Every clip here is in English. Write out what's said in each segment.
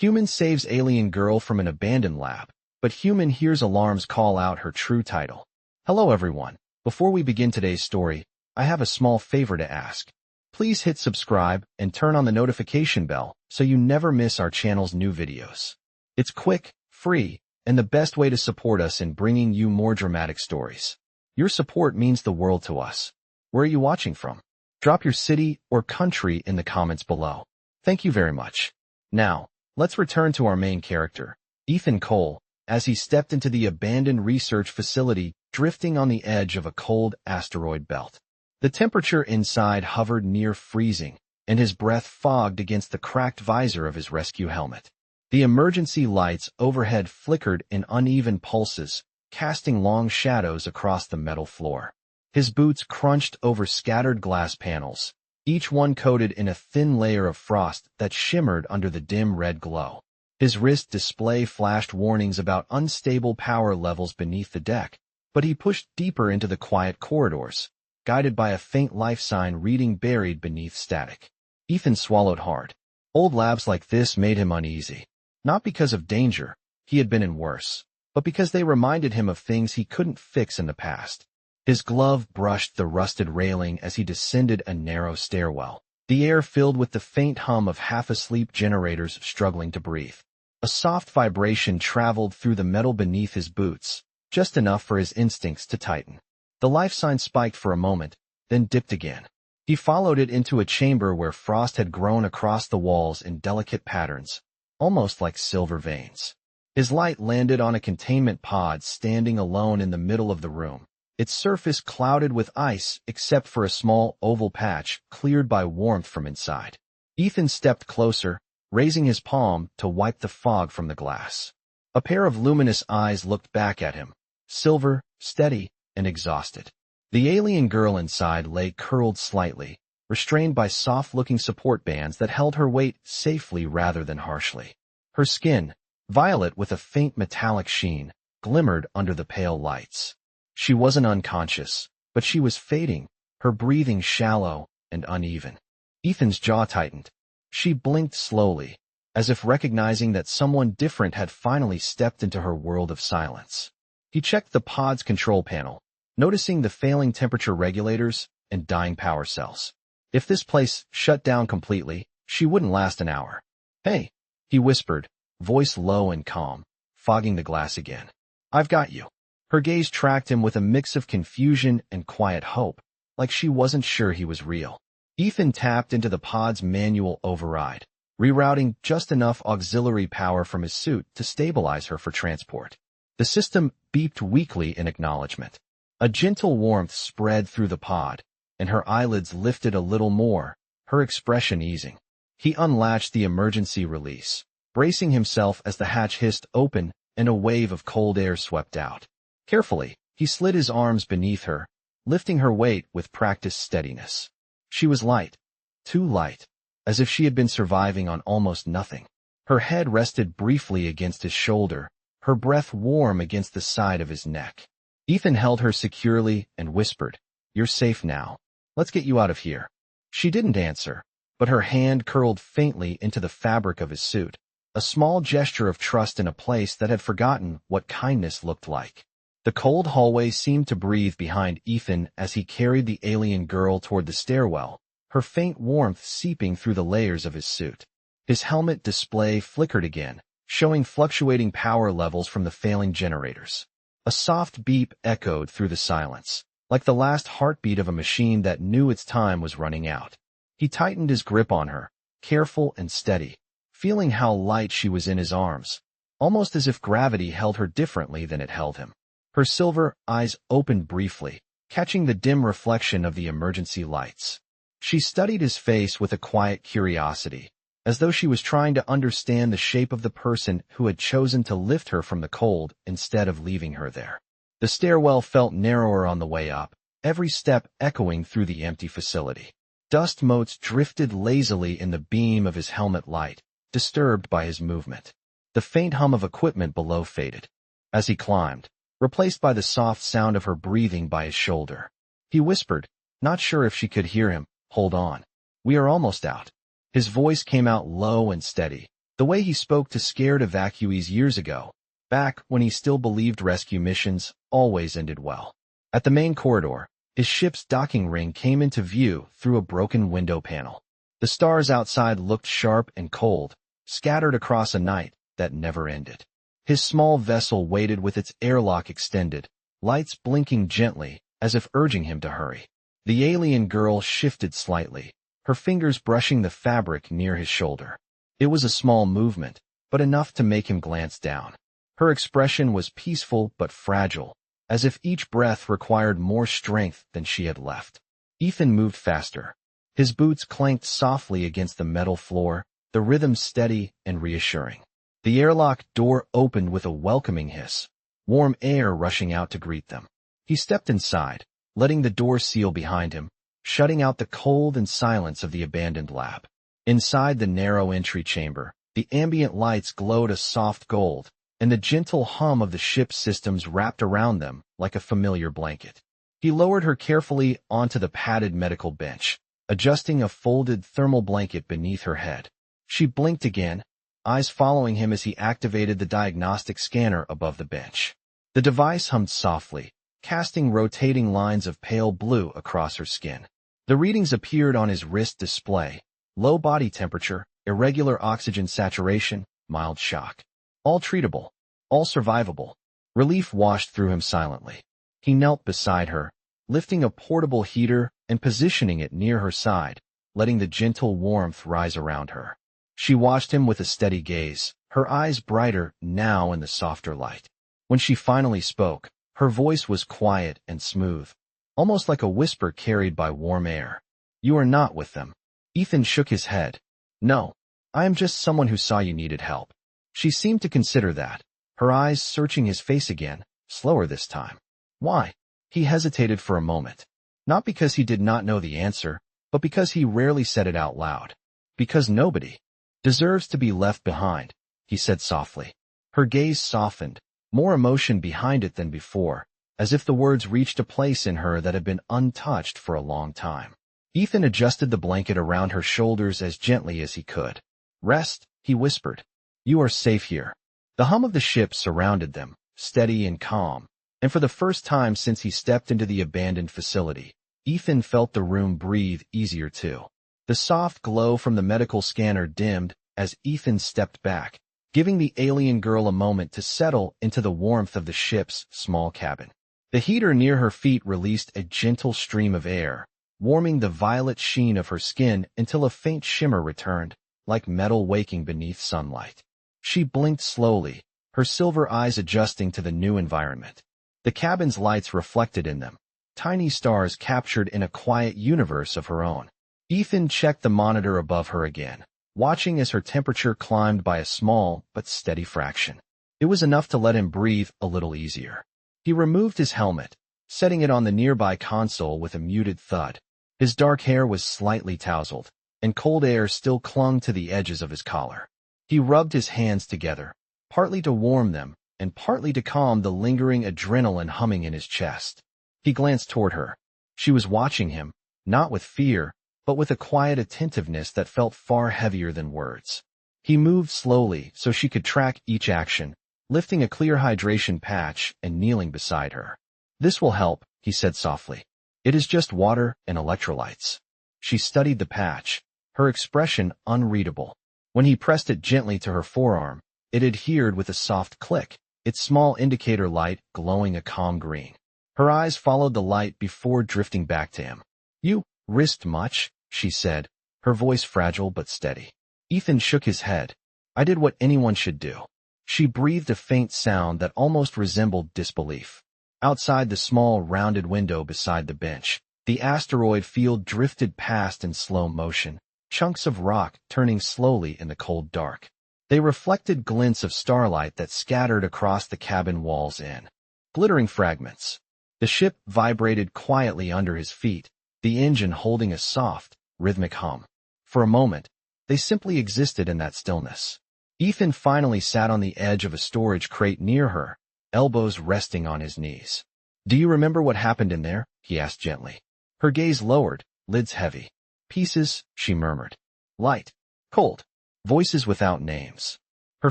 Human saves alien girl from an abandoned lab, but human hears alarms call out her true title. Hello everyone. Before we begin today's story, I have a small favor to ask. Please hit subscribe and turn on the notification bell so you never miss our channel's new videos. It's quick, free, and the best way to support us in bringing you more dramatic stories. Your support means the world to us. Where are you watching from? Drop your city or country in the comments below. Thank you very much. Now, let's return to our main character, Ethan Cole, as he stepped into the abandoned research facility drifting on the edge of a cold asteroid belt. The temperature inside hovered near freezing, and his breath fogged against the cracked visor of his rescue helmet. The emergency lights overhead flickered in uneven pulses, casting long shadows across the metal floor. His boots crunched over scattered glass panels, each one coated in a thin layer of frost that shimmered under the dim red glow. His wrist display flashed warnings about unstable power levels beneath the deck, but he pushed deeper into the quiet corridors, guided by a faint life sign reading buried beneath static. Ethan swallowed hard. Old labs like this made him uneasy. Not because of danger, he had been in worse, but because they reminded him of things he couldn't fix in the past. His glove brushed the rusted railing as he descended a narrow stairwell, the air filled with the faint hum of half-asleep generators struggling to breathe. A soft vibration traveled through the metal beneath his boots, just enough for his instincts to tighten. The life sign spiked for a moment, then dipped again. He followed it into a chamber where frost had grown across the walls in delicate patterns, almost like silver veins. His light landed on a containment pod standing alone in the middle of the room, its surface clouded with ice except for a small oval patch cleared by warmth from inside. Ethan stepped closer, raising his palm to wipe the fog from the glass. A pair of luminous eyes looked back at him, silver, steady, and exhausted. The alien girl inside lay curled slightly, restrained by soft-looking support bands that held her weight safely rather than harshly. Her skin, violet with a faint metallic sheen, glimmered under the pale lights. She wasn't unconscious, but she was fading, her breathing shallow and uneven. Ethan's jaw tightened. She blinked slowly, as if recognizing that someone different had finally stepped into her world of silence. He checked the pod's control panel, noticing the failing temperature regulators and dying power cells. If this place shut down completely, she wouldn't last an hour. "Hey," he whispered, voice low and calm, fogging the glass again. "I've got you." Her gaze tracked him with a mix of confusion and quiet hope, like she wasn't sure he was real. Ethan tapped into the pod's manual override, rerouting just enough auxiliary power from his suit to stabilize her for transport. The system beeped weakly in acknowledgement. A gentle warmth spread through the pod, and her eyelids lifted a little more, her expression easing. He unlatched the emergency release, bracing himself as the hatch hissed open and a wave of cold air swept out. Carefully, he slid his arms beneath her, lifting her weight with practiced steadiness. She was light, too light, as if she had been surviving on almost nothing. Her head rested briefly against his shoulder, her breath warm against the side of his neck. Ethan held her securely and whispered, "You're safe now. Let's get you out of here." She didn't answer, but her hand curled faintly into the fabric of his suit, a small gesture of trust in a place that had forgotten what kindness looked like. The cold hallway seemed to breathe behind Ethan as he carried the alien girl toward the stairwell, her faint warmth seeping through the layers of his suit. His helmet display flickered again, showing fluctuating power levels from the failing generators. A soft beep echoed through the silence, like the last heartbeat of a machine that knew its time was running out. He tightened his grip on her, careful and steady, feeling how light she was in his arms, almost as if gravity held her differently than it held him. Her silver eyes opened briefly, catching the dim reflection of the emergency lights. She studied his face with a quiet curiosity, as though she was trying to understand the shape of the person who had chosen to lift her from the cold instead of leaving her there. The stairwell felt narrower on the way up, every step echoing through the empty facility. Dust motes drifted lazily in the beam of his helmet light, disturbed by his movement. The faint hum of equipment below faded. As he climbed, replaced by the soft sound of her breathing by his shoulder. He whispered, not sure if she could hear him, "Hold on. We are almost out." His voice came out low and steady, The way he spoke to scared evacuees years ago, back when he still believed rescue missions always ended well. At the main corridor, his ship's docking ring came into view through a broken window panel. The stars outside looked sharp and cold, scattered across a night that never ended. His small vessel waited with its airlock extended, lights blinking gently as if urging him to hurry. The alien girl shifted slightly, her fingers brushing the fabric near his shoulder. It was a small movement, but enough to make him glance down. Her expression was peaceful but fragile, as if each breath required more strength than she had left. Ethan moved faster. His boots clanked softly against the metal floor, the rhythm steady and reassuring. The airlock door opened with a welcoming hiss, warm air rushing out to greet them. He stepped inside, letting the door seal behind him, shutting out the cold and silence of the abandoned lab. Inside the narrow entry chamber, the ambient lights glowed a soft gold, and the gentle hum of the ship's systems wrapped around them like a familiar blanket. He lowered her carefully onto the padded medical bench, adjusting a folded thermal blanket beneath her head. She blinked again, eyes following him as he activated the diagnostic scanner above the bench. The device hummed softly, casting rotating lines of pale blue across her skin. The readings appeared on his wrist display: low body temperature, irregular oxygen saturation, mild shock. All treatable, all survivable. Relief washed through him silently. He knelt beside her, lifting a portable heater and positioning it near her side, letting the gentle warmth rise around her. She watched him with a steady gaze, her eyes brighter now in the softer light. When she finally spoke, her voice was quiet and smooth, almost like a whisper carried by warm air. "You are not with them." Ethan shook his head. "No, I am just someone who saw you needed help." She seemed to consider that, her eyes searching his face again, slower this time. "Why?" He hesitated for a moment. Not because he did not know the answer, but because he rarely said it out loud. "Because nobody deserves to be left behind," he said softly. Her gaze softened, more emotion behind it than before, as if the words reached a place in her that had been untouched for a long time. Ethan adjusted the blanket around her shoulders as gently as he could. "Rest," he whispered. "You are safe here." The hum of the ship surrounded them, steady and calm, and for the first time since he stepped into the abandoned facility, Ethan felt the room breathe easier too. The soft glow from the medical scanner dimmed as Ethan stepped back, giving the alien girl a moment to settle into the warmth of the ship's small cabin. The heater near her feet released a gentle stream of air, warming the violet sheen of her skin until a faint shimmer returned, like metal waking beneath sunlight. She blinked slowly, her silver eyes adjusting to the new environment. The cabin's lights reflected in them, tiny stars captured in a quiet universe of her own. Ethan checked the monitor above her again, watching as her temperature climbed by a small but steady fraction. It was enough to let him breathe a little easier. He removed his helmet, setting it on the nearby console with a muted thud. His dark hair was slightly tousled, and cold air still clung to the edges of his collar. He rubbed his hands together, partly to warm them, and partly to calm the lingering adrenaline humming in his chest. He glanced toward her. She was watching him, not with fear, but with a quiet attentiveness that felt far heavier than words. He moved slowly so she could track each action, lifting a clear hydration patch and kneeling beside her. "This will help," he said softly. "It is just water and electrolytes." She studied the patch, her expression unreadable. When he pressed it gently to her forearm, it adhered with a soft click, its small indicator light glowing a calm green. Her eyes followed the light before drifting back to him. "You risked much," she said, her voice fragile but steady. Ethan shook his head. "I did what anyone should do." She breathed a faint sound that almost resembled disbelief. Outside the small, rounded window beside the bench, the asteroid field drifted past in slow motion, chunks of rock turning slowly in the cold dark. They reflected glints of starlight that scattered across the cabin walls in glittering fragments. The ship vibrated quietly under his feet, the engine holding a soft, rhythmic hum. For a moment, they simply existed in that stillness. Ethan finally sat on the edge of a storage crate near her, elbows resting on his knees. "Do you remember what happened in there?" he asked gently. Her gaze lowered, lids heavy. "Pieces," she murmured. "Light. Cold. Voices without names. Her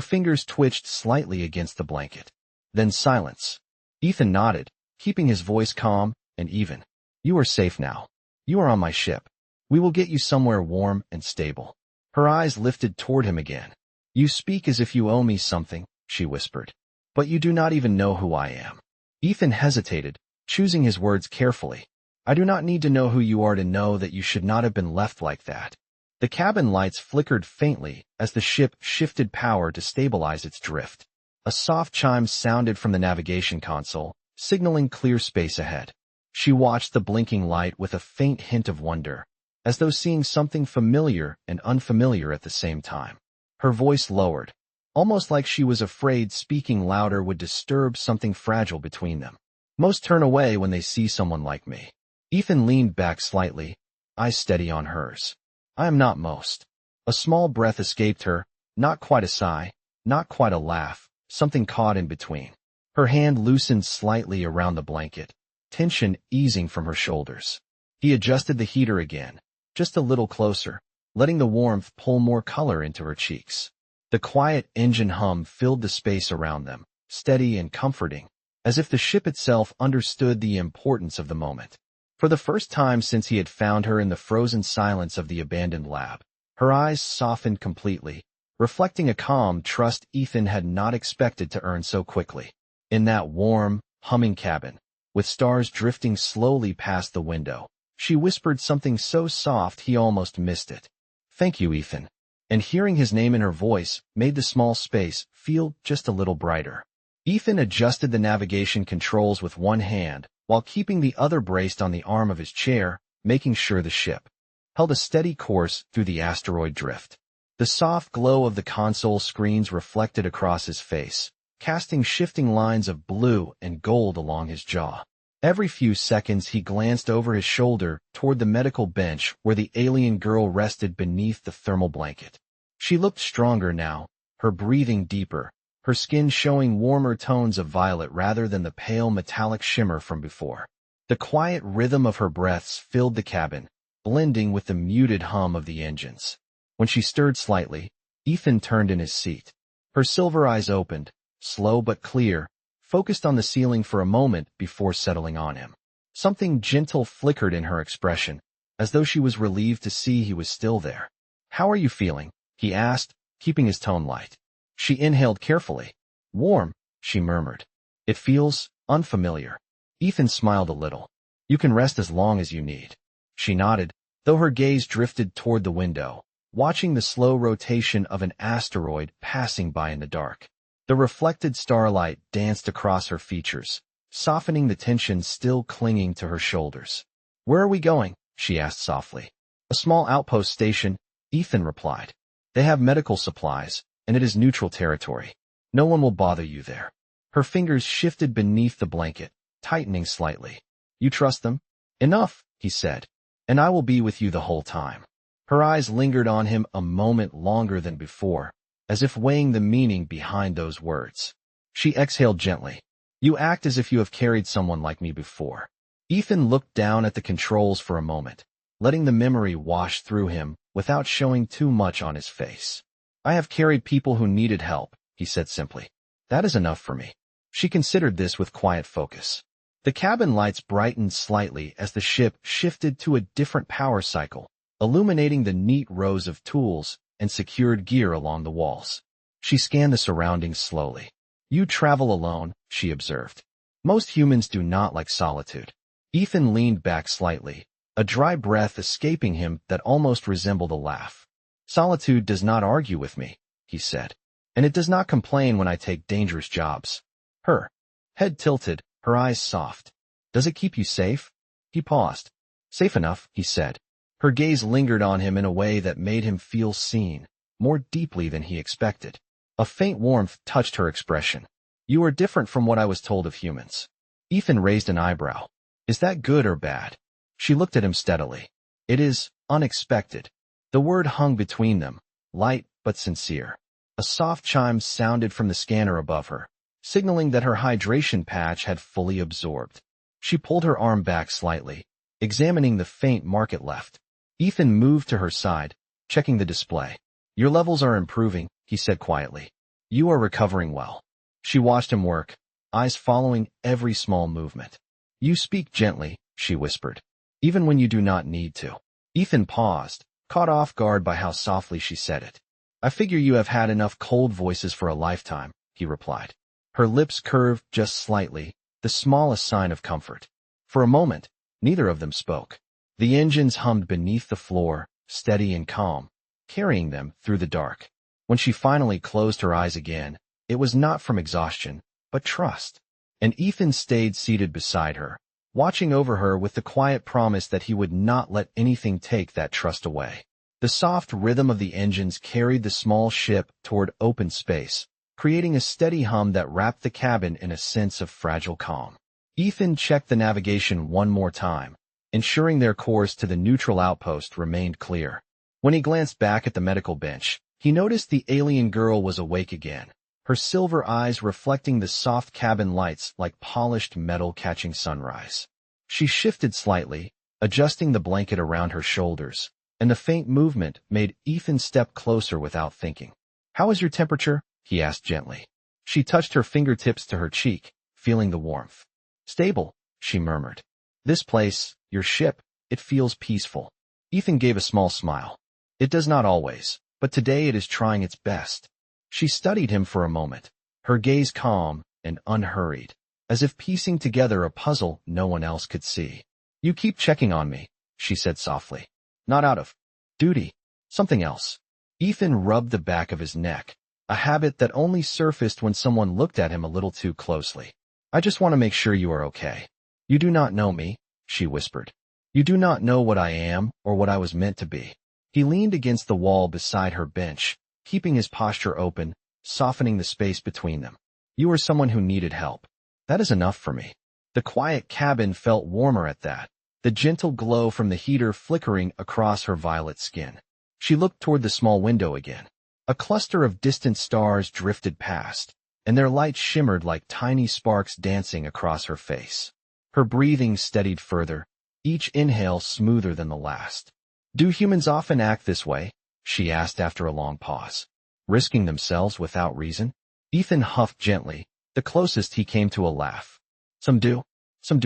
fingers twitched slightly against the blanket. Then silence. Ethan nodded, keeping his voice calm and even. You are safe now. You are on my ship. We will get you somewhere warm and stable. Her eyes lifted toward him again. You speak as if you owe me something, she whispered. But you do not even know who I am. Ethan hesitated, choosing his words carefully. I do not need to know who you are to know that you should not have been left like that. The cabin lights flickered faintly as the ship shifted power to stabilize its drift. A soft chime sounded from the navigation console, signaling clear space ahead. She watched the blinking light with a faint hint of wonder, as though seeing something familiar and unfamiliar at the same time. Her voice lowered, almost like she was afraid speaking louder would disturb something fragile between them. Most turn away when they see someone like me. Ethan leaned back slightly, eyes steady on hers. I am not most. A small breath escaped her, not quite a sigh, not quite a laugh, something caught in between. Her hand loosened slightly around the blanket, tension easing from her shoulders. He adjusted the heater again, just a little closer, letting the warmth pull more color into her cheeks. The quiet engine hum filled the space around them, steady and comforting, as if the ship itself understood the importance of the moment. For the first time since he had found her in the frozen silence of the abandoned lab, her eyes softened completely, reflecting a calm trust Ethan had not expected to earn so quickly. In that warm, humming cabin, with stars drifting slowly past the window, she whispered something so soft he almost missed it. Thank you, Ethan. And hearing his name in her voice made the small space feel just a little brighter. Ethan adjusted the navigation controls with one hand, while keeping the other braced on the arm of his chair, making sure the ship held a steady course through the asteroid drift. The soft glow of the console screens reflected across his face, casting shifting lines of blue and gold along his jaw. Every few seconds he glanced over his shoulder toward the medical bench where the alien girl rested beneath the thermal blanket. She looked stronger now, her breathing deeper, her skin showing warmer tones of violet rather than the pale metallic shimmer from before. The quiet rhythm of her breaths filled the cabin, blending with the muted hum of the engines. When she stirred slightly, Ethan turned in his seat. Her silver eyes opened, slow but clear, focused on the ceiling for a moment before settling on him. Something gentle flickered in her expression, as though she was relieved to see he was still there. How are you feeling? He asked, keeping his tone light. She inhaled carefully. Warm, she murmured. It feels unfamiliar. Ethan smiled a little. You can rest as long as you need. She nodded, though her gaze drifted toward the window, watching the slow rotation of an asteroid passing by in the dark. The reflected starlight danced across her features, softening the tension still clinging to her shoulders. Where are we going? She asked softly. A small outpost station, Ethan replied. They have medical supplies, and it is neutral territory. No one will bother you there. Her fingers shifted beneath the blanket, tightening slightly. You trust them? Enough, he said, and I will be with you the whole time. Her eyes lingered on him a moment longer than before, as if weighing the meaning behind those words. She exhaled gently. You act as if you have carried someone like me before. Ethan looked down at the controls for a moment, letting the memory wash through him without showing too much on his face. I have carried people who needed help, he said simply. That is enough for me. She considered this with quiet focus. The cabin lights brightened slightly as the ship shifted to a different power cycle, illuminating the neat rows of tools and secured gear along the walls. She scanned the surroundings slowly. You travel alone, she observed. Most humans do not like solitude. Ethan leaned back slightly, a dry breath escaping him that almost resembled a laugh. Solitude does not argue with me, he said, and it does not complain when I take dangerous jobs. Her head tilted, her eyes soft. Does it keep you safe? He paused. Safe enough, he said. Her gaze lingered on him in a way that made him feel seen, more deeply than he expected. A faint warmth touched her expression. You are different from what I was told of humans. Ethan raised an eyebrow. Is that good or bad? She looked at him steadily. It is unexpected. The word hung between them, light but sincere. A soft chime sounded from the scanner above her, signaling that her hydration patch had fully absorbed. She pulled her arm back slightly, examining the faint mark it left. Ethan moved to her side, checking the display. Your levels are improving, he said quietly. You are recovering well. She watched him work, eyes following every small movement. You speak gently, she whispered, even when you do not need to. Ethan paused, caught off guard by how softly she said it. I figure you have had enough cold voices for a lifetime, he replied. Her lips curved just slightly, the smallest sign of comfort. For a moment, neither of them spoke. The engines hummed beneath the floor, steady and calm, carrying them through the dark. When she finally closed her eyes again, it was not from exhaustion, but trust. And Ethan stayed seated beside her, watching over her with the quiet promise that he would not let anything take that trust away. The soft rhythm of the engines carried the small ship toward open space, creating a steady hum that wrapped the cabin in a sense of fragile calm. Ethan checked the navigation one more time, ensuring their course to the neutral outpost remained clear. When he glanced back at the medical bench, he noticed the alien girl was awake again, her silver eyes reflecting the soft cabin lights like polished metal catching sunrise. She shifted slightly, adjusting the blanket around her shoulders, and the faint movement made Ethan step closer without thinking. How is your temperature? He asked gently. She touched her fingertips to her cheek, feeling the warmth. Stable, she murmured. This place, your ship, it feels peaceful. Ethan gave a small smile. It does not always, but today it is trying its best. She studied him for a moment, her gaze calm and unhurried, as if piecing together a puzzle no one else could see. You keep checking on me, she said softly. Not out of duty, something else. Ethan rubbed the back of his neck, a habit that only surfaced when someone looked at him a little too closely. I just want to make sure you are okay. You do not know me, she whispered. You do not know what I am or what I was meant to be. He leaned against the wall beside her bench, keeping his posture open, softening the space between them. You are someone who needed help. That is enough for me. The quiet cabin felt warmer at that, the gentle glow from the heater flickering across her violet skin. She looked toward the small window again. A cluster of distant stars drifted past, and their light shimmered like tiny sparks dancing across her face. Her breathing steadied further, each inhale smoother than the last. Do humans often act this way? She asked after a long pause. Risking themselves without reason? Ethan huffed gently, the closest he came to a laugh. Some do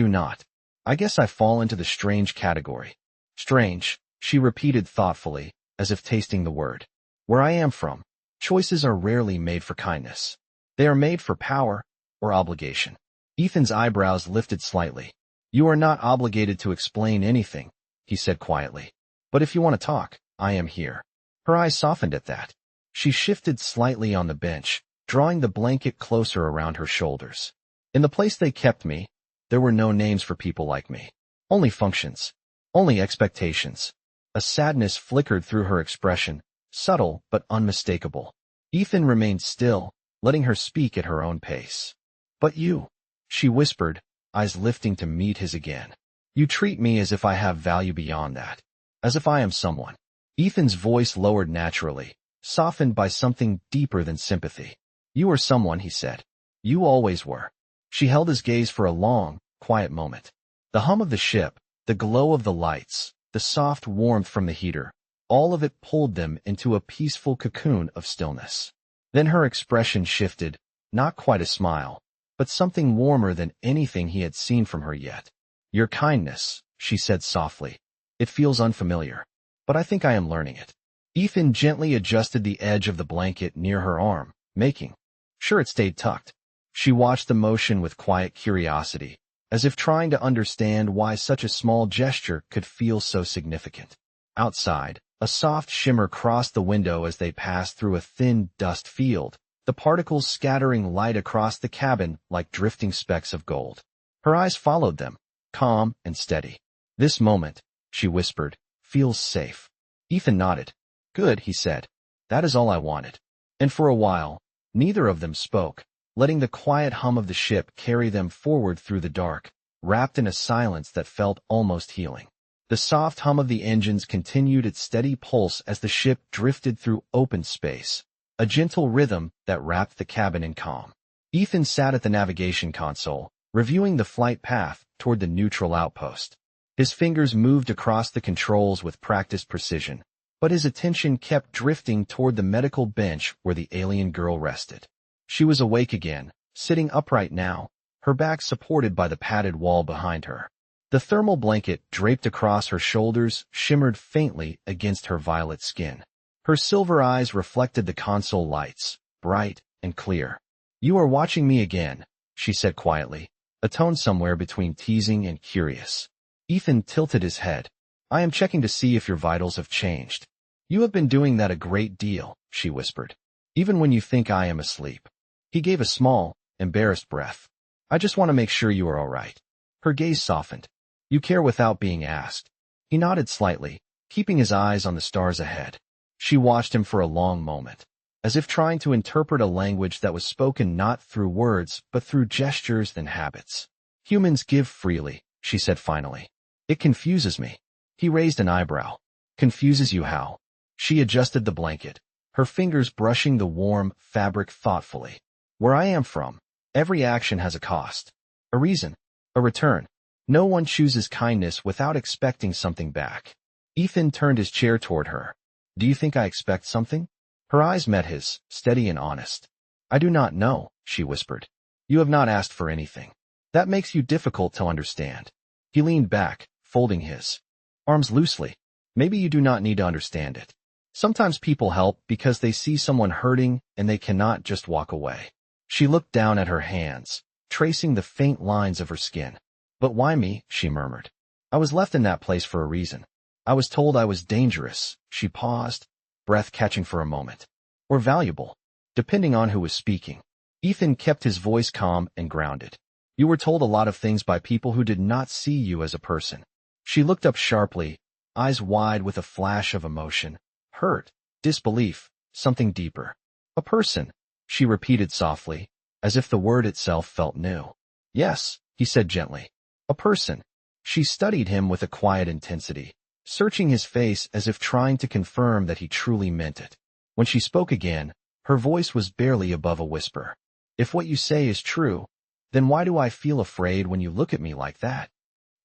not. I guess I fall into the strange category. Strange, she repeated thoughtfully, as if tasting the word. Where I am from, choices are rarely made for kindness. They are made for power or obligation. Ethan's eyebrows lifted slightly. You are not obligated to explain anything, he said quietly. But if you want to talk, I am here. Her eyes softened at that. She shifted slightly on the bench, drawing the blanket closer around her shoulders. In the place they kept me, there were no names for people like me. Only functions. Only expectations. A sadness flickered through her expression, subtle but unmistakable. Ethan remained still, letting her speak at her own pace. But you, she whispered, eyes lifting to meet his again. You treat me as if I have value beyond that. As if I am someone. Ethan's voice lowered naturally, softened by something deeper than sympathy. You are someone, he said. You always were. She held his gaze for a long, quiet moment. The hum of the ship, the glow of the lights, the soft warmth from the heater, all of it pulled them into a peaceful cocoon of stillness. Then her expression shifted, not quite a smile, but something warmer than anything he had seen from her yet. Your kindness, she said softly. It feels unfamiliar, but I think I am learning it. Ethan gently adjusted the edge of the blanket near her arm, making sure it stayed tucked. She watched the motion with quiet curiosity, as if trying to understand why such a small gesture could feel so significant. Outside, a soft shimmer crossed the window as they passed through a thin dust field, the particles scattering light across the cabin like drifting specks of gold. Her eyes followed them, calm and steady. This moment, she whispered, feels safe. Ethan nodded. Good, he said. That is all I wanted. And for a while, neither of them spoke, letting the quiet hum of the ship carry them forward through the dark, wrapped in a silence that felt almost healing. The soft hum of the engines continued its steady pulse as the ship drifted through open space, a gentle rhythm that wrapped the cabin in calm. Ethan sat at the navigation console, reviewing the flight path toward the neutral outpost. His fingers moved across the controls with practiced precision, but his attention kept drifting toward the medical bench where the alien girl rested. She was awake again, sitting upright now, her back supported by the padded wall behind her. The thermal blanket draped across her shoulders shimmered faintly against her violet skin. Her silver eyes reflected the console lights, bright and clear. "You are watching me again," she said quietly, a tone somewhere between teasing and curious. Ethan tilted his head. "I am checking to see if your vitals have changed." "You have been doing that a great deal," she whispered. "Even when you think I am asleep." He gave a small, embarrassed breath. "I just want to make sure you are all right." Her gaze softened. "You care without being asked." He nodded slightly, keeping his eyes on the stars ahead. She watched him for a long moment, as if trying to interpret a language that was spoken not through words but through gestures and habits. "Humans give freely," she said finally. "It confuses me." He raised an eyebrow. "Confuses you how?" She adjusted the blanket, her fingers brushing the warm fabric thoughtfully. "Where I am from, every action has a cost. A reason. A return. No one chooses kindness without expecting something back." Ethan turned his chair toward her. "Do you think I expect something?" Her eyes met his, steady and honest. "I do not know," she whispered. "You have not asked for anything. That makes you difficult to understand." He leaned back, folding his arms loosely. "Maybe you do not need to understand it. Sometimes people help because they see someone hurting and they cannot just walk away." She looked down at her hands, tracing the faint lines of her skin. "But why me?" she murmured. "I was left in that place for a reason. I was told I was dangerous." She paused, breath catching for a moment. "Or valuable, depending on who was speaking." Ethan kept his voice calm and grounded. "You were told a lot of things by people who did not see you as a person." She looked up sharply, eyes wide with a flash of emotion. Hurt, disbelief, something deeper. "A person," she repeated softly, as if the word itself felt new. "Yes," he said gently. "A person." She studied him with a quiet intensity, searching his face as if trying to confirm that he truly meant it. When she spoke again, her voice was barely above a whisper. "If what you say is true, then why do I feel afraid when you look at me like that?"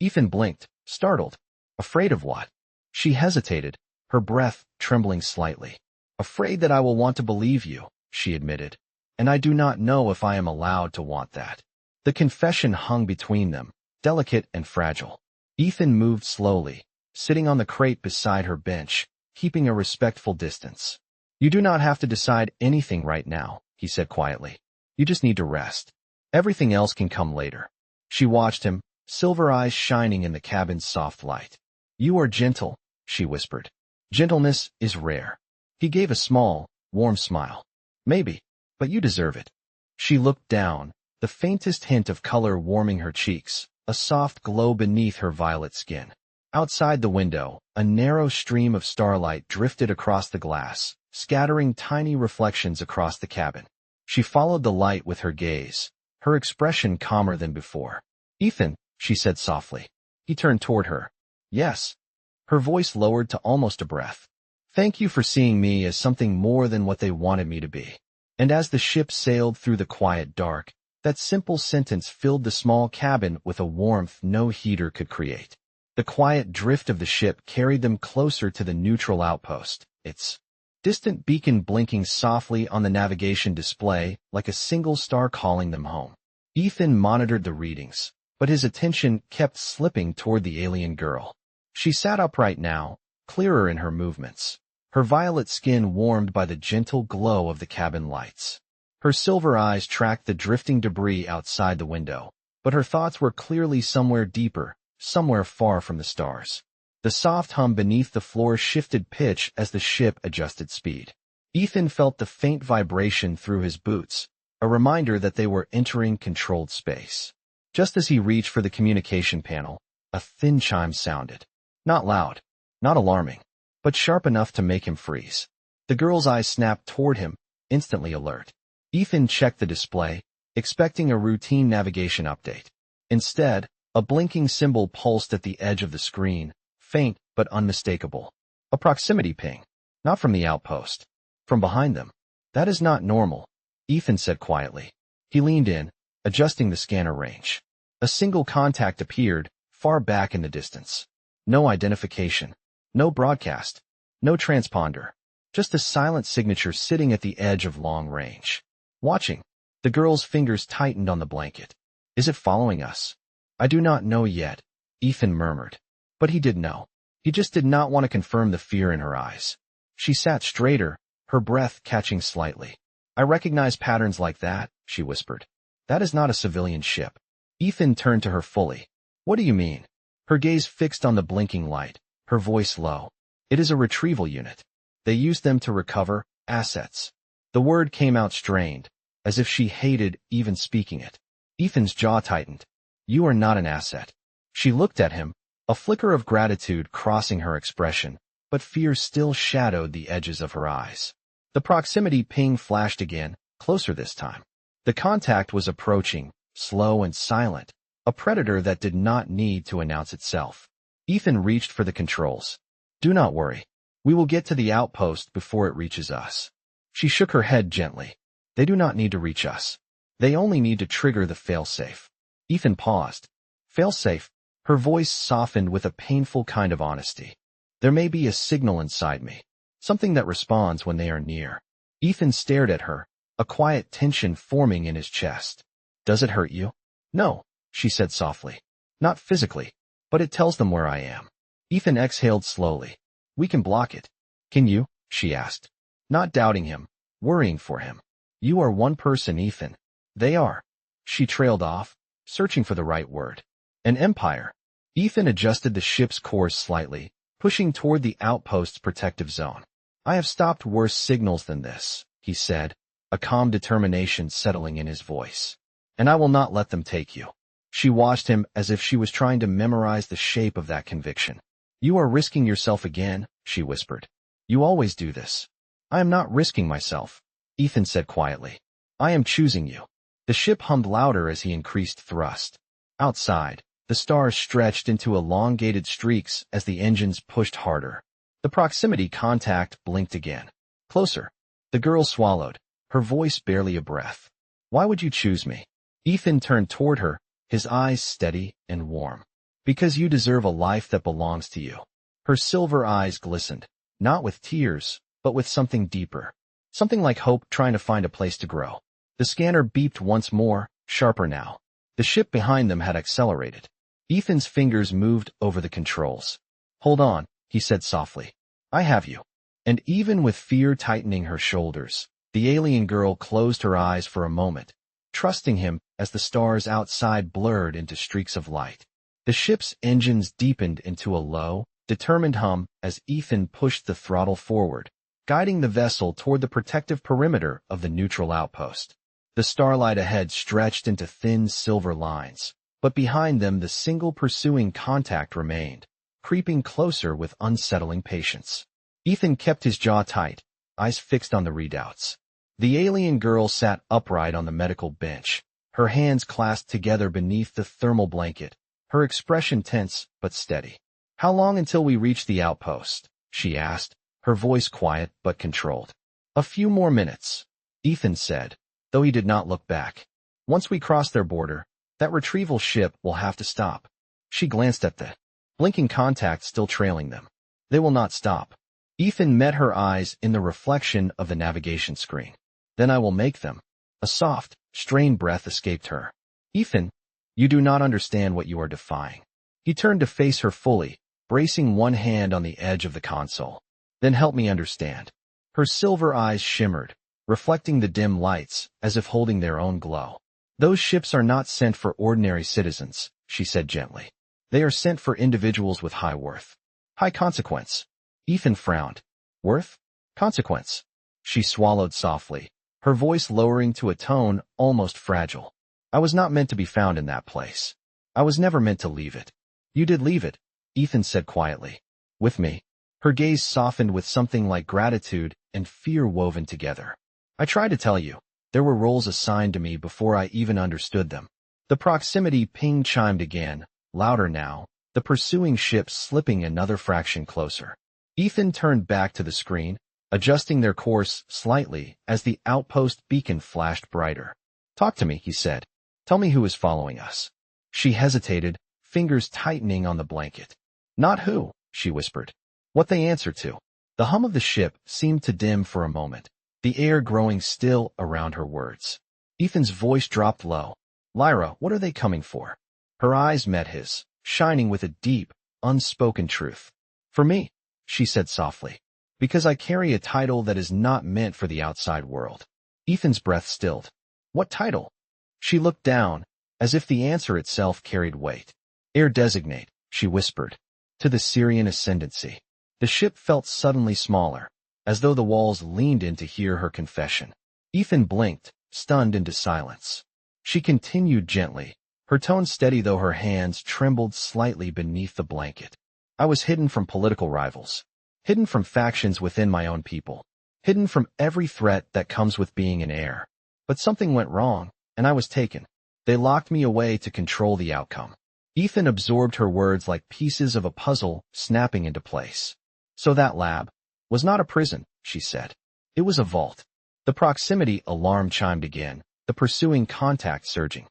Ethan blinked, startled. "Afraid of what?" She hesitated, her breath trembling slightly. "Afraid that I will want to believe you," she admitted. "And I do not know if I am allowed to want that." The confession hung between them, delicate and fragile. Ethan moved slowly, sitting on the crate beside her bench, keeping a respectful distance. "You do not have to decide anything right now," he said quietly. "You just need to rest. Everything else can come later." She watched him, silver eyes shining in the cabin's soft light. "You are gentle," she whispered. "Gentleness is rare." He gave a small, warm smile. "Maybe, but you deserve it." She looked down, the faintest hint of color warming her cheeks, a soft glow beneath her violet skin. Outside the window, a narrow stream of starlight drifted across the glass, scattering tiny reflections across the cabin. She followed the light with her gaze, her expression calmer than before. "Ethan," she said softly. He turned toward her. "Yes." Her voice lowered to almost a breath. "Thank you for seeing me as something more than what they wanted me to be." And as the ship sailed through the quiet dark, that simple sentence filled the small cabin with a warmth no heater could create. The quiet drift of the ship carried them closer to the neutral outpost, its distant beacon blinking softly on the navigation display like a single star calling them home. Ethan monitored the readings, but his attention kept slipping toward the alien girl. She sat upright now, clearer in her movements, her violet skin warmed by the gentle glow of the cabin lights. Her silver eyes tracked the drifting debris outside the window, but her thoughts were clearly somewhere deeper, somewhere far from the stars. The soft hum beneath the floor shifted pitch as the ship adjusted speed. Ethan felt the faint vibration through his boots, a reminder that they were entering controlled space. Just as he reached for the communication panel, a thin chime sounded. Not loud, not alarming, but sharp enough to make him freeze. The girl's eyes snapped toward him, instantly alert. Ethan checked the display, expecting a routine navigation update. Instead, a blinking symbol pulsed at the edge of the screen, faint but unmistakable. A proximity ping. Not from the outpost. From behind them. "That is not normal," Ethan said quietly. He leaned in, adjusting the scanner range. A single contact appeared, far back in the distance. No identification. No broadcast. No transponder. Just a silent signature sitting at the edge of long range. Watching. The girl's fingers tightened on the blanket. Is it following us? I do not know yet, Ethan murmured. But he did know. He just did not want to confirm the fear in her eyes. She sat straighter, her breath catching slightly. I recognize patterns like that, she whispered. That is not a civilian ship. Ethan turned to her fully. What do you mean? Her gaze fixed on the blinking light, her voice low. It is a retrieval unit. They use them to recover assets. The word came out strained, as if she hated even speaking it. Ethan's jaw tightened. You are not an asset. She looked at him, a flicker of gratitude crossing her expression, but fear still shadowed the edges of her eyes. The proximity ping flashed again, closer this time. The contact was approaching, slow and silent, a predator that did not need to announce itself. Ethan reached for the controls. Do not worry. We will get to the outpost before it reaches us. She shook her head gently. They do not need to reach us. They only need to trigger the failsafe. Ethan paused. Failsafe? Her voice softened with a painful kind of honesty. There may be a signal inside me, something that responds when they are near. Ethan stared at her, a quiet tension forming in his chest. Does it hurt you? No, she said softly. Not physically, but it tells them where I am. Ethan exhaled slowly. We can block it. Can you? She asked. Not doubting him, worrying for him. You are one person, Ethan. They are. She trailed off, searching for the right word. An empire. Ethan adjusted the ship's course slightly, pushing toward the outpost's protective zone. I have stopped worse signals than this, he said, a calm determination settling in his voice. And I will not let them take you. She watched him as if she was trying to memorize the shape of that conviction. You are risking yourself again, she whispered. You always do this. I am not risking myself, Ethan said quietly. I am choosing you. The ship hummed louder as he increased thrust. Outside, the stars stretched into elongated streaks as the engines pushed harder. The proximity contact blinked again. Closer. The girl swallowed, her voice barely a breath. Why would you choose me? Ethan turned toward her, his eyes steady and warm. Because you deserve a life that belongs to you. Her silver eyes glistened, not with tears, but with something deeper. Something like hope trying to find a place to grow. The scanner beeped once more, sharper now. The ship behind them had accelerated. Ethan's fingers moved over the controls. Hold on, he said softly. I have you. And even with fear tightening her shoulders, the alien girl closed her eyes for a moment, trusting him as the stars outside blurred into streaks of light. The ship's engines deepened into a low, determined hum as Ethan pushed the throttle forward, guiding the vessel toward the protective perimeter of the neutral outpost. The starlight ahead stretched into thin silver lines, but behind them the single pursuing contact remained, creeping closer with unsettling patience. Ethan kept his jaw tight, eyes fixed on the readouts. The alien girl sat upright on the medical bench, her hands clasped together beneath the thermal blanket, her expression tense but steady. How long until we reach the outpost? She asked, her voice quiet but controlled. A few more minutes, Ethan said, though he did not look back. Once we cross their border, that retrieval ship will have to stop. She glanced at the blinking contact still trailing them. They will not stop. Ethan met her eyes in the reflection of the navigation screen. Then I will make them. A soft, strained breath escaped her. Ethan, you do not understand what you are defying. He turned to face her fully, bracing one hand on the edge of the console. Then help me understand. Her silver eyes shimmered, reflecting the dim lights, as if holding their own glow. Those ships are not sent for ordinary citizens, she said gently. They are sent for individuals with high worth. High consequence. Ethan frowned. Worth? Consequence. She swallowed softly, her voice lowering to a tone almost fragile. I was not meant to be found in that place. I was never meant to leave it. You did leave it, Ethan said quietly. With me. Her gaze softened with something like gratitude and fear woven together. I tried to tell you. There were roles assigned to me before I even understood them. The proximity ping chimed again, louder now, the pursuing ship slipping another fraction closer. Ethan turned back to the screen, adjusting their course slightly as the outpost beacon flashed brighter. Talk to me, he said. Tell me who is following us. She hesitated, fingers tightening on the blanket. Not who, she whispered. What they answer to. The hum of the ship seemed to dim for a moment, the air growing still around her words. Ethan's voice dropped low. Lyra, what are they coming for? Her eyes met his, shining with a deep, unspoken truth. For me, she said softly, because I carry a title that is not meant for the outside world. Ethan's breath stilled. What title? She looked down, as if the answer itself carried weight. Heir designate, she whispered, to the Syrian ascendancy. The ship felt suddenly smaller, as though the walls leaned in to hear her confession. Ethan blinked, stunned into silence. She continued gently, her tone steady though her hands trembled slightly beneath the blanket. I was hidden from political rivals, hidden from factions within my own people, hidden from every threat that comes with being an heir. But something went wrong, and I was taken. They locked me away to control the outcome. Ethan absorbed her words like pieces of a puzzle snapping into place. So that lab was not a prison, she said. It was a vault. The proximity alarm chimed again, the pursuing contact surging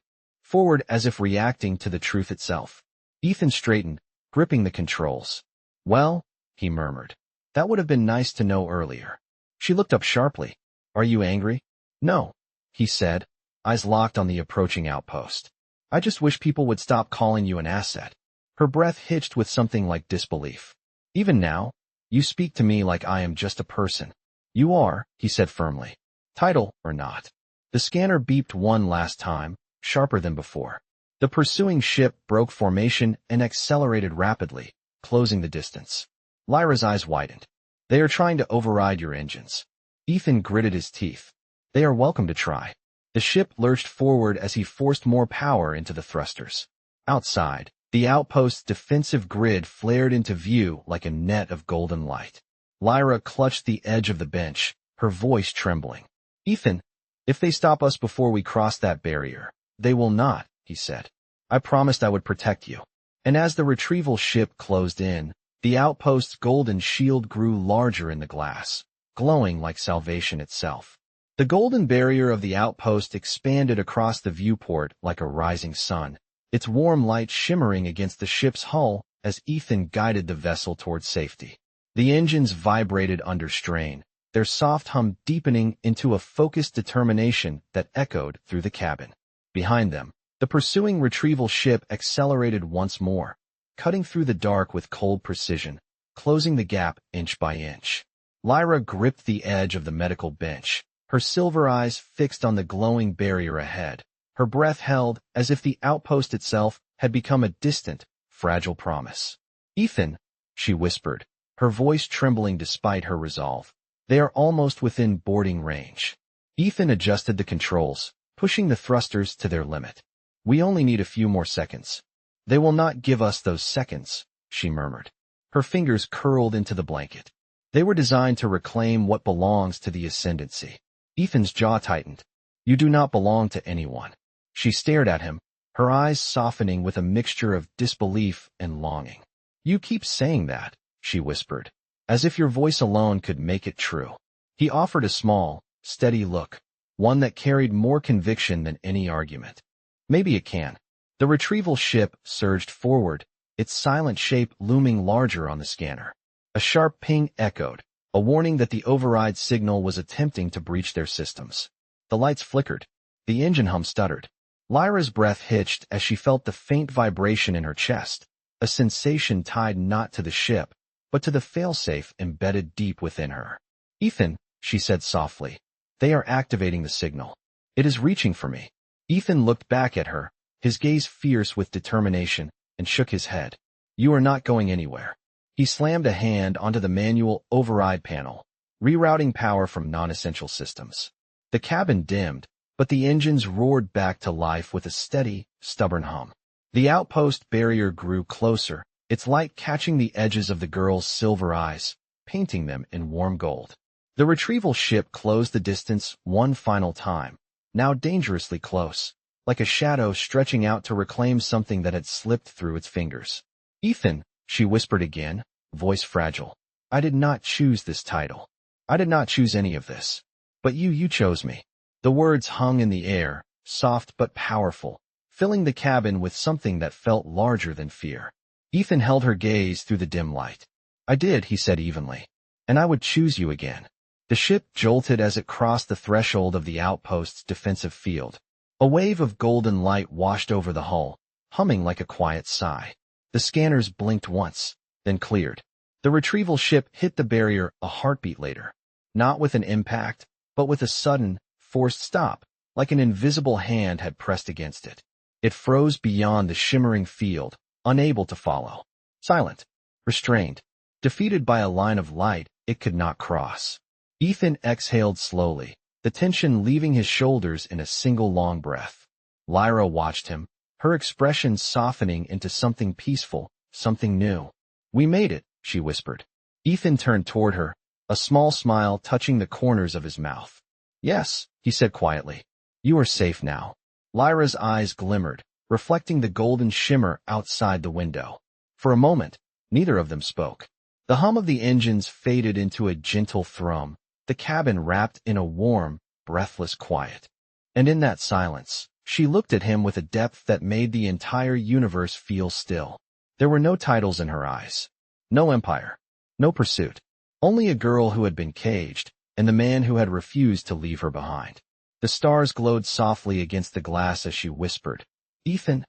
forward as if reacting to the truth itself. Ethan straightened, gripping the controls. Well, he murmured. That would have been nice to know earlier. She looked up sharply. Are you angry? No, he said, eyes locked on the approaching outpost. I just wish people would stop calling you an asset. Her breath hitched with something like disbelief. Even now, you speak to me like I am just a person. You are, he said firmly. Title or not. The scanner beeped one last time, sharper than before. The pursuing ship broke formation and accelerated rapidly, closing the distance. Lyra's eyes widened. They are trying to override your engines. Ethan gritted his teeth. They are welcome to try. The ship lurched forward as he forced more power into the thrusters. Outside, the outpost's defensive grid flared into view like a net of golden light. Lyra clutched the edge of the bench, her voice trembling. Ethan, if they stop us before we cross that barrier, they will not, he said. I promised I would protect you. And as the retrieval ship closed in, the outpost's golden shield grew larger in the glass, glowing like salvation itself. The golden barrier of the outpost expanded across the viewport like a rising sun, its warm light shimmering against the ship's hull as Ethan guided the vessel toward safety. The engines vibrated under strain, their soft hum deepening into a focused determination that echoed through the cabin. Behind them, the pursuing retrieval ship accelerated once more, cutting through the dark with cold precision, closing the gap inch by inch. Lyra gripped the edge of the medical bench, her silver eyes fixed on the glowing barrier ahead, her breath held as if the outpost itself had become a distant, fragile promise. Ethan, she whispered, her voice trembling despite her resolve. They are almost within boarding range. Ethan adjusted the controls, pushing the thrusters to their limit. We only need a few more seconds. They will not give us those seconds, she murmured. Her fingers curled into the blanket. They were designed to reclaim what belongs to the ascendancy. Ethan's jaw tightened. You do not belong to anyone. She stared at him, her eyes softening with a mixture of disbelief and longing. You keep saying that, she whispered, as if your voice alone could make it true. He offered a small, steady look, one that carried more conviction than any argument. Maybe it can. The retrieval ship surged forward, its silent shape looming larger on the scanner. A sharp ping echoed, a warning that the override signal was attempting to breach their systems. The lights flickered. The engine hum stuttered. Lyra's breath hitched as she felt the faint vibration in her chest, a sensation tied not to the ship, but to the failsafe embedded deep within her. Ethan, she said softly, they are activating the signal. It is reaching for me. Ethan looked back at her, his gaze fierce with determination, and shook his head. You are not going anywhere. He slammed a hand onto the manual override panel, rerouting power from non-essential systems. The cabin dimmed, but the engines roared back to life with a steady, stubborn hum. The outpost barrier grew closer, its light catching the edges of the girl's silver eyes, painting them in warm gold. The retrieval ship closed the distance one final time, now dangerously close, like a shadow stretching out to reclaim something that had slipped through its fingers. Ethan, she whispered again, voice fragile. I did not choose this title. I did not choose any of this. But you chose me. The words hung in the air, soft but powerful, filling the cabin with something that felt larger than fear. Ethan held her gaze through the dim light. I did, he said evenly. and I would choose you again. The ship jolted as it crossed the threshold of the outpost's defensive field. A wave of golden light washed over the hull, humming like a quiet sigh. The scanners blinked once, then cleared. The retrieval ship hit the barrier a heartbeat later. Not with an impact, but with a sudden, forced stop, like an invisible hand had pressed against it. It froze beyond the shimmering field, unable to follow. Silent, restrained, defeated by a line of light it could not cross. Ethan exhaled slowly, the tension leaving his shoulders in a single long breath. Lyra watched him, her expression softening into something peaceful, something new. "We made it," she whispered. Ethan turned toward her, a small smile touching the corners of his mouth. "Yes," he said quietly. "You are safe now." Lyra's eyes glimmered, reflecting the golden shimmer outside the window. For a moment, neither of them spoke. The hum of the engines faded into a gentle thrum, the cabin wrapped in a warm, breathless quiet. And in that silence, she looked at him with a depth that made the entire universe feel still. There were no titles in her eyes. No empire. No pursuit. Only a girl who had been caged, and the man who had refused to leave her behind. The stars glowed softly against the glass as she whispered, "Ethan,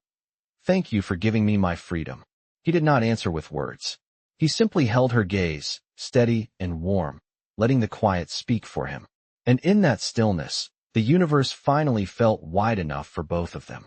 thank you for giving me my freedom." He did not answer with words. He simply held her gaze, steady and warm, letting the quiet speak for him. And in that stillness, the universe finally felt wide enough for both of them.